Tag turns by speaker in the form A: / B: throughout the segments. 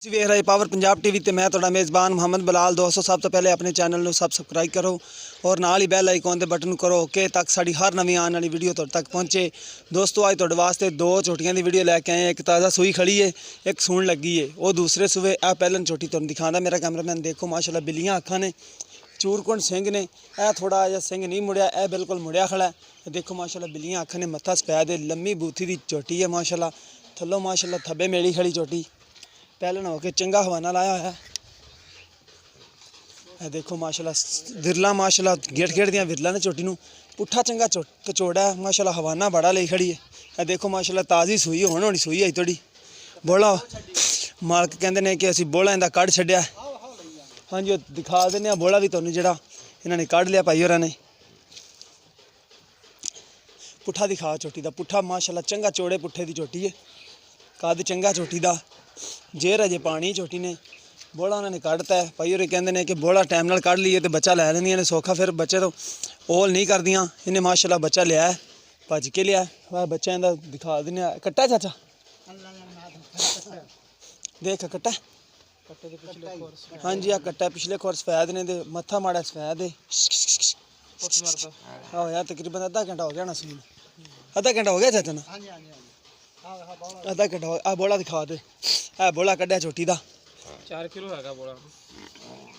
A: ਤੁਸੀਂ ਵੇਖ ਰਹੇ ਪਾਵਰ ਪੰਜਾਬ ਟੀਵੀ ਤੇ ਮੈਂ ਤੁਹਾਡਾ ਮੇਜ਼ਬਾਨ ਮੁਹੰਮਦ ਬਲਾਲ। ਦੋਸਤੋ ਸਭ ਤੋਂ ਪਹਿਲੇ ਆਪਣੇ ਚੈਨਲ ਨੂੰ ਸਬਸਕ੍ਰਾਈਬ ਕਰੋ ਔਰ ਨਾਲ ਹੀ ਬੈਲ ਆਈਕਨ ਦੇ ਬਟਨ ਨੂੰ ਕਰੋ ਕਿ ਤੱਕ ਸਾਡੀ ਹਰ ਨਵੀਂ ਆਉਣ ਵਾਲੀ ਵੀਡੀਓ ਤੁਹਾਡੇ ਤੱਕ ਪਹੁੰਚੇ। ਦੋਸਤੋ ਅੱਜ ਤੁਹਾਡੇ ਵਾਸਤੇ ਦੋ ਝੋਟੀਆਂ ਦੀ ਵੀਡੀਓ ਲੈ ਕੇ ਆਏ। ਇੱਕ ਤਾਜ਼ਾ ਸੂਈ ਖੜੀ ਹੈ, ਇੱਕ ਸੂਣ ਲੱਗੀ ਹੈ। ਉਹ ਦੂਸਰੇ ਸੂਏ ਆ ਪਹਿਲਾਂ ਝੋਟੀ ਤੁਹਾਨੂੰ ਦਿਖਾਉਂਦਾ ਮੇਰਾ ਕੈਮਰਾਮੈਨ। ਦੇਖੋ ਮਾਸ਼ਾਅੱਲਾ ਬਿੱਲੀਆਂ ਅੱਖਾਂ ਨੇ, ਚੂਰਕੁੰਡ ਸਿੰਘ ਨੇ। ਇਹ ਥੋੜਾ ਜਿਹਾ ਸਿੰਘ नहीं मुड़िया, ਇਹ बिल्कुल मुड़िया खड़ा है। देखो माशाल्लाह बिल्लियां अख ने, मत्था सफेद है, लम्मी बूथी की झोटी है माशाल्लाह। थल्लों माशाल्लाह थब्बे मेली खड़ी झोटी पहले हो के चंगा हवाना लाया है। देखो माशाल्लाह विरला माशाल्लाह गेट गेट दियां विरला ने झोटी नूं पुट्ठा चंगा कचोड़ा है माशाल्लाह। हवाना बड़ा ले खड़ी है। देखो माशाल्लाह ताज़ी सूई होनी सूई है थोड़ी। बोला मालक कहते हैं कि असीं बोला इंदा कढ़ छड्डिया। हाँ जी दिखा देने बोला भी तुहानूं जिहड़ा इन्होंने कढ़ लिया भाई होरां ने। पुट्ठा दिखा झोटी का, पुट्ठा माशाल्लाह चंगा चौड़े पुट्ठे की झोटी है। कद चंगा झोटी का, जेर अजे पानी झोटी ने। बोला उन्होंने कढ़ता है भाई होर कहते हैं कि बोला टाइम नाल कढ़ लीए तो बच्चा लै लैंदियां ने सौखा, फिर बच्चे तो ओल नहीं करदियां। इन्हें माशाल्लाह बच्चा लिया है, भज के लिया है। बच्चा इनका दिखा देने। कट्टा चाचा देख कट्टा। हाँ जी आ कट्टा पिछले खोर सफेद ने, मत्था माड़ा सफेद है। हाँ यार तकरीबन आधा घंटा हो गया ना सुन, आधा घंटा हो गया चाचा ना, आधा घंटा हो गया। बोला दिखा दे, है बोला कड्ढिया छोटी का
B: 4 किलो है बोला।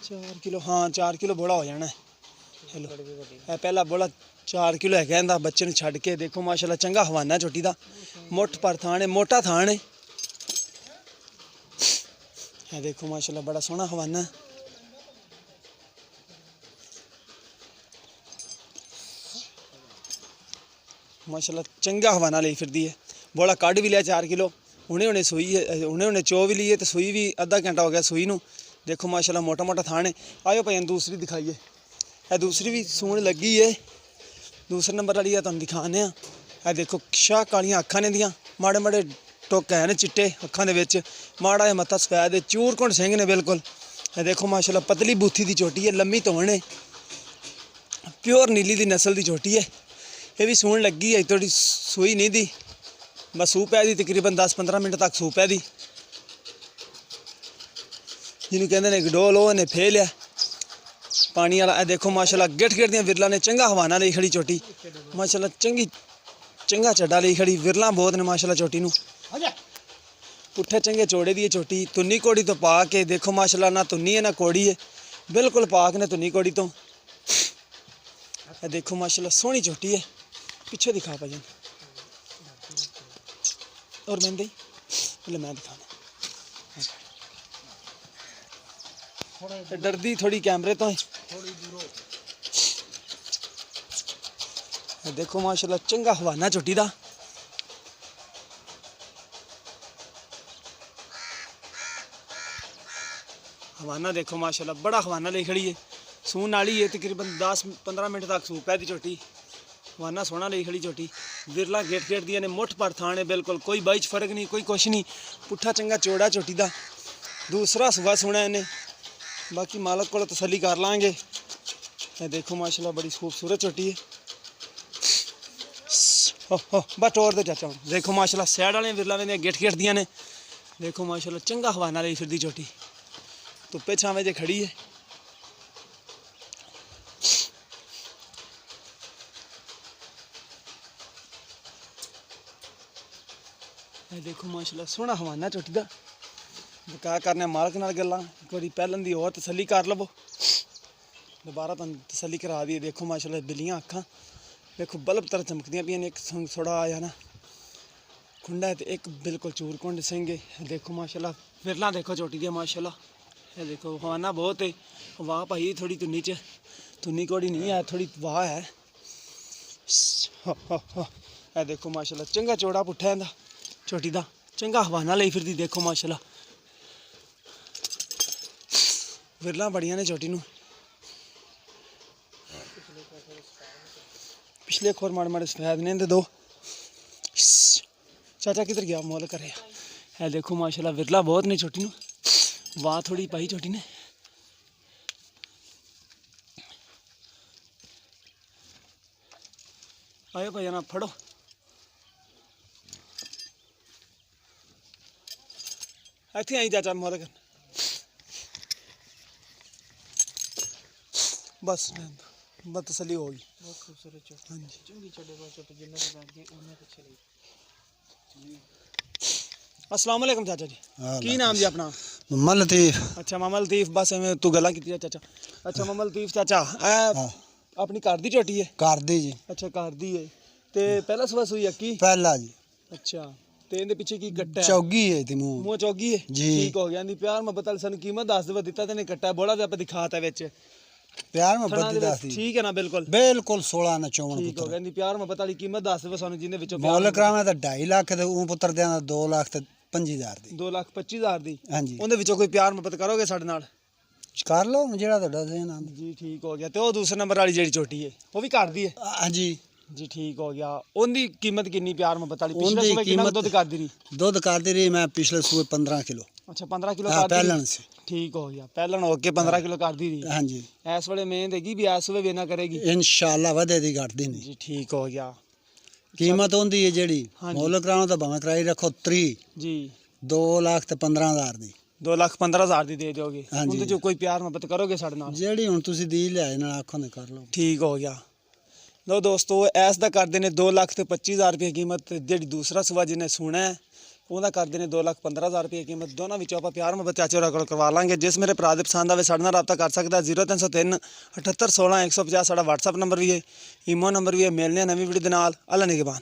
A: 4 किलो, हाँ 4 किलो बोला हो जाना है। हेलो है पहला बोला 4 किलो है कहता बच्चे ने छड़ के। देखो माशाल्लाह चंगा हवाना छोटी का, मुठ पर थान है, मोटा थान है। देखो माशाल्लाह बड़ा सोहना हवाना है। माशाल्लाह चंगा हवाना ले फिरदी है। बोला कढ़ भी लिया 4 किलो, उन्हें सूई है, उन्हें चो भी ली है तो सूई भी आधा घंटा हो गया सूई नूं। देखो माशाल्लाह मोटा मोटा थान है। आयो भाई दूसरी दिखाइए, है दूसरी भी सूण लगी है। दूसरे नंबर वाली है तुहानूं दिखाने आ। देखो शाह कालियां अखां ने दियां, माड़े माड़े टुक है चिट्टे अखां दे विच, माड़ा जिहा मत्था सफेद है, चूरकुंड सिंह ने बिल्कुल। देखो माशाल्लाह पतली बूथी की झोटी है, लम्मी तोड़ है, प्योर नीली की नस्ल की झोटी है। ये भी सूण लगी है, थोड़ी सूई नहीं दी, बस सूप है दी तकरीबन 10-15 मिनट तक सूप है दी। जिन्होंने कहते हैं गडोल वो ने फे लिया पानी वाला। देखो माशाल्लाह गेट गेट दियां विरला ने, चंगा हवाना ले खड़ी झोटी माशाल्लाह। चंगी चंगा चड्डा ले खड़ी, विरला बहुत ने माशाल्लाह झोटी नूं। पुट्ठे चंगे चौड़े दी झोटी, तुन्नी कोड़ी तो पा के। देखो माशाल्लाह ना तुन्नी है ना कोड़ी है, बिल्कुल पाक ने तुन्नी कोड़ी तो। देखो माशाल्लाह सोहनी झोटी है। पीछे दिखा भाई और मैं मैं दिखाना। डरदी थोड़ी कैमरे तो है। देखो माशाल्लाह चंगा हवाना झोटी का। हवाना देखो माशाल्लाह बड़ा हवाना ले खड़ी है। सून वाली है तकरीबन 10-15 मिनट तक सूप है दी झोटी। हवाना सोहना ले खड़ी झोटी, विरला गेट गेट दिया ने, मुठ पर थान है बिल्कुल, कोई बाई च फर्क नहीं, कोई कुछ नहीं। पुट्ठा चंगा चौड़ा झोटी का, दूसरा सुबह सुना इन्हें। बाकी मालक को तसली कर लाँगे। देखो माशाल्लाह बड़ी खूबसूरत झोटी है। बस टोर दे चाचा। देखो माशाल्लाह सैड वाले विरला में गेट गेट दिया ने। देखो माशाल्लाह चंगा हवाना ले फिरदी झोटी, धुप्पे छावे जे खड़ी है। देखो माशाल्लाह सोहना हवाना झोटी का। क्या करने मालक नाल गल्लां, एक बारी पहलन दी और तसली कर लवो, दोबारा तुहानूं तसली करा दी। देखो माशाल्लाह बिल्लियां अखां देखो बल्ब तरह चमकदियां पियां ने। एक थोड़ा आया ना खुंडा है तो एक बिल्कुल चूरकुंड सिंह है। देखो माशाल्लाह विरला देखो झोटी दी माशाल्लाह। ये देखो हवाना बहुत है। वाह भाई थोड़ी तुन्नी च, तुन्नी कोड़ी नहीं है, थोड़ी वाह है। ये देखो माशाल्लाह चंगा चौड़ा पुट्ठा है झोटी का, चंगा हवाना ले फिरदी। देखो माशाल्लाह विरला बड़ियां ने झोटी नूं। पिछले खोर माड़े माड़े सफेद ने दो। चाचा किधर गया मोल करे। है देखो माशाल्लाह विरला बहुत ने झोटी नूं, वाह थोड़ी पाई झोटी ने। आयो भाई ना फड़ो। ਇੱਥੇ ਆਈ ਚਾਚਾ ਮੋਦ ਕਰ बस बस तसली होगी।
B: बहुत खूबसूरत चोटी।
A: हाँ जी
B: चंगी चढ़े हुए चोटी जिन्ना से बैठ गए उन्हें पीछे लगी।
A: अस्सलाम वालेकुम चाचा जी की नाम जी अपना?
C: मामा लतीफ।
A: अच्छा मामा लतीफ बस एवें तू गल्लां कीतियां चाचा। अच्छा मामा लतीफ चाचा अपनी घर दी चोटी है?
C: कर दी जी।
A: अच्छा घर दी है ते पहला सुबह सुई अक्की?
C: पहला जी।
A: अच्छा ते इहदे पीछे की कट्टा है?
C: चौगी है ते मुंह
A: चौगी है
C: जी।
A: ठीक हो गया। प्यार मोहब्बत वाली सानू कीमत दस दे दिता ते ने कट्टा बोला ते आपे दिखाता विच
C: प्यार मोहब्बत दी दस दी
A: ठीक है ना बिल्कुल
C: बिल्कुल 16 ना 54
A: ठीक हो गया। प्यार मोहब्बत वाली कीमत दस दे सानू जिंदे विचों
C: मोल करावे तो 2.5 लाख ते ऊ पुत्र देना 2 लाख ते 25,000 दी
A: 2,25,000 दी।
C: हां जी
A: ਉਹਦੇ ਵਿੱਚੋਂ ਕੋਈ ਪਿਆਰ ਮੁਹੱਬਤ ਕਰੋਗੇ ਸਾਡੇ ਨਾਲ?
C: कर लो जेड़ा ਤੁਹਾਡਾ ਦੇਣਾ
A: ਜੀ ਠੀਕ ਹੋ ਗਿਆ। ਤੇ ਉਹ ਦੂਸਰੇ ਨੰਬਰ ਵਾਲੀ ਜਿਹੜੀ ਛੋਟੀ ਹੈ ਉਹ ਵੀ ਕਰਦੀ ਹੈ?
C: हां जी
A: ਜੀ ਠੀਕ ਹੋ ਗਿਆ। ਉਹਦੀ ਕੀਮਤ ਕਿੰਨੀ ਪਿਆਰ ਮੁਹੱਬਤ ਵਾਲੀ? ਪਿਛਲੇ
C: ਉਹਦੀ
A: ਸੂਬੇ ਕਿੰਨਾ
C: ਕੀਮਤ-
A: ਦੁੱਧ ਕਰਦੀ ਰਹੀ?
C: दूध करती रही मैं पिछले सुबह 15 किलो।
A: ਅੱਛਾ 15 ਕਿਲੋ
C: हां
A: ਕਰਦੀ
C: पहलन
A: ਰਹੀ?
C: से
A: ਠੀਕ ਹੋ ਗਿਆ। ਪਹਿਲਾਂ ਹੋ ਕੇ 15 ਕਿਲੋ ਕਰਦੀ ਰਹੀ।
C: हां जी
A: ਇਸ ਵੇਲੇ ਮਿਹਨਤ ਹੈਗੀ ਵੀ ਇਸ ਵੇਲੇ ਵੇਨਾ ਕਰੇਗੀ?
C: इंशाल्लाह वधे दी घटदी नहीं।
A: ਜੀ ਠੀਕ ਹੋ ਗਿਆ।
C: कीमत होंदी है जेड़ी
A: हाँ जी।
C: मोल करावे तो भाਵੇਂ कराई रखो 3
A: ਜੀ
C: 2 लाख ते 15,000 दी
A: 2,15,000 ਦੀ ਦੇ ਦਿਓਗੇ?
C: हाँ जी।
A: ਉਹਦੇ ਚੋਂ ਕੋਈ ਪਿਆਰ ਮੁਹੱਬਤ ਕਰੋਗੇ ਸਾਡੇ ਨਾਲ?
C: जेड़ी हुन तुसी दी लिआए ना आखो ने कर लो।
A: ਠੀਕ ਹੋ ਗਿਆ। ਲੋ ਦੋਸਤੋ ਐਸ ਦਾ ਕਰਦੇ ਨੇ 2,25,000 ਰੁਪਏ ਕੀਮਤ। ਜਿਹੜੀ ਦੂਸਰਾ ਸੂਆ ਜਿਹਨੇ ਸੁਣਾ ਹੈ ਉਹਦਾ ਕਰਦੇ ਨੇ 2,15,000 ਰੁਪਏ ਕੀਮਤ। ਦੋਨਾਂ ਵਿੱਚੋਂ ਆਪਾਂ ਪਿਆਰ ਮੁਹੱਬਤ ਚਾਚੇ ਹੋਰਾਂ ਕੋਲ ਕਰਵਾ ਲਾਂਗੇ। ਜਿਸ ਮੇਰੇ ਭਰਾ ਦੇ ਪਸੰਦ ਆਵੇ ਸਾਡੇ ਨਾਲ ਰਾਬਤਾ ਕਰ ਸਕਦਾ। 0303 78 16 150 ਸਾਡਾ WhatsApp ਨੰਬਰ ਵੀ ਹੈ, ਈਮੋ ਨੰਬਰ ਵੀ ਹੈ। ਮਿਲਨੇ ਆ ਨਵੀਂ ਵੀਡੀਓ ਦੇ ਨਾਲ। ਅੱਲਾ ਨਿਗਹਿਬਾਨ।